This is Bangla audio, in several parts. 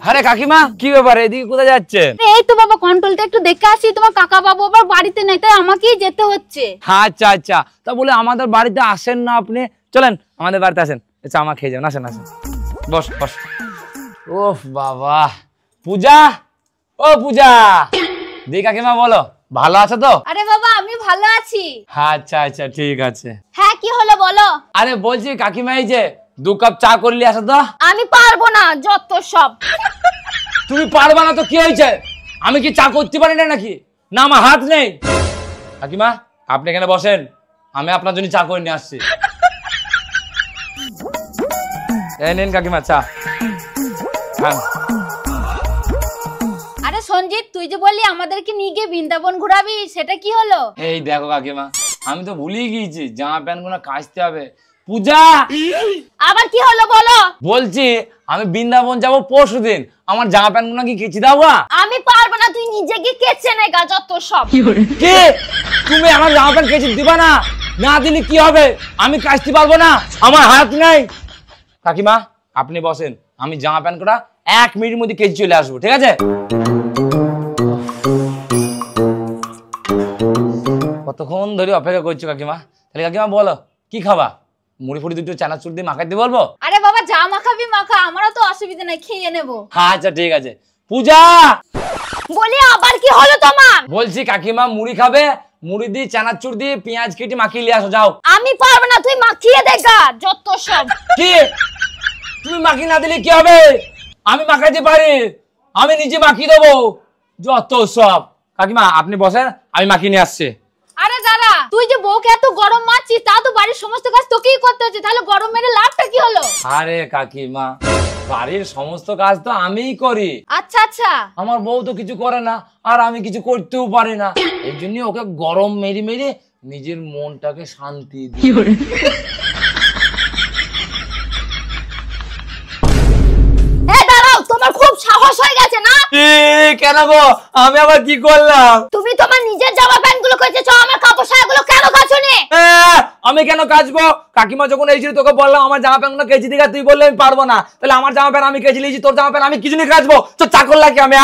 আরে কাকিমা কি ব্যাপার, এদিকে কোথায় যাচ্ছেন? এই তো বাবা কন্ট্রোলটা একটু দেখে আসি, তোমার কাকা বাবু আবার বাড়িতে নেই তাই আমাকেই যেতে হচ্ছে। আচ্ছা আচ্ছা, তা বলে আমাদের বাড়িতে আসেন না আপনি? চলেন আমাদের বাড়িতে আসেন, চা খেয়ে যান। আসেন আসেন, বস বস। ওহ বাবা, পূজা, ও পূজা, দি কাকিমা বলো ভালো আছো তো? আরে বাবা আমি ভালো আছি। আচ্ছা আচ্ছা ঠিক আছে। হ্যাঁ কি হলো বলো। আরে বলছি কাকিমা এই যে 2 কাপ চা করলি আসো তো। আমি পারবো না, যত সব। তুমি পারবা না তো কি হয়েছে? আমি কি চা করতে পারি না নাকি? না আমার হাত নেই? কাকিমা আপনি এখানে বসেন, আমি আপনার জন্য চা করে নিয়ে আসছি। এই নিন কাকিমা চা। হ্যাঁ আরে সঞ্জিত, তুই যে বললি আমাদেরকে নিয়ে গিয়ে বৃন্দাবন ঘোরাবি, সেটা কি হলো? এই দেখো কাকিমা, আমি তো ভুলেই গিয়েছি, জামা প্যান্ট গুলো কাচতে হবে। পূজা আবার কি হলো বলো। বলছি আমি বৃন্দাবন যাবো পরশুদিন, আমার জামা প্যান্ট গুলো কি কেচে দাও? আমি পারবো না, তুই নিজে গিয়ে কেচে নে গা, যত সব। কি তুমি আমার জামা প্যান্ট কেচে দিবা না? না দিলে কি হবে? আমি কাচতে পারবো না, আমার হাত নেই। কাকিমা আপনি বসেন, আমি জামা প্যান্ট কটা 1 মিনিটের মধ্যে কেচে চলে আসবো, ঠিক আছে? কতক্ষণ ধরে অপেক্ষা করছো কাকিমা? তাহলে কাকিমা বলো কি খাবা? মুড়ি ফুড়ি দুটো চানাচুর দিয়ে মাখাতে বলবো? আরে বাবা যা মাখাবি মাখা, আমারও তো অসুবিধা নাই, খেয়ে নেবো। আচ্ছা ঠিক আছে। পূজা বলি আবার কি হলো তোমার? বলছি কাকিমা মুড়ি খাবে, মুড়ি দিয়ে চানাচুর দিয়ে পেঁয়াজ কেটে মাখিয়ে নিয়ে আসো, যাও। আমি পারবো না, তুই মাখিয়ে দেখা, যত সব। কি তুমি মাখিয়ে না দিলে কি হবে? আমি মাখাইতে পারি, আমি নিজে মাখিয়ে দেবো, যত সব। কাকিমা আপনি বসেন, আমি মাখিয়ে নিয়ে আসছি। আরে দাদা, তুই যে বউকে এত গরম মারছিস, তা তো বাড়ির সমস্ত কাজ তোকেই করতে হচ্ছে, তাহলে গরম মেরে লাভটা কি হলো? আরে কাকিমা বাড়ির সমস্ত কাজ তো আমিই করি। আচ্ছা আচ্ছা। আমার বউ তো কিছু করে না, আর আমি কিছু করতেও পারি না, এই জন্য ওকে গরম মেরে মেরে নিজের মনটাকে শান্তি দিই। তোমার খুব সাহস হয়ে গেছে না? কেন গো, আমি আবার কি করলাম? তুমি তোমার নিজের জামা প্যান্ট গুলো কেচেছো, আমার কাপড় ছায়াগুলো কেন কাচোনি? আমি কেন কাচবো? কাকিমা যখন এই ছিল তোকে বললাম আমার জামা প্যান্ট গুলো কেচে দিগা, তুই বললে আমি পারবো না, তাহলে আমার জামা প্যান্ট আমি কেচে নিয়েছি, তোর জামা প্যান্ট আমি কিছু নিয়ে কাচবো? তো চাকর লাগে আমি।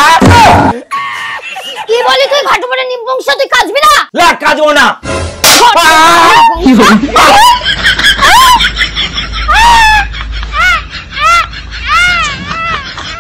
কি বলি তুই? ঘাটুমনে নিবংশ, তুই কাচবি না? কাচবো না।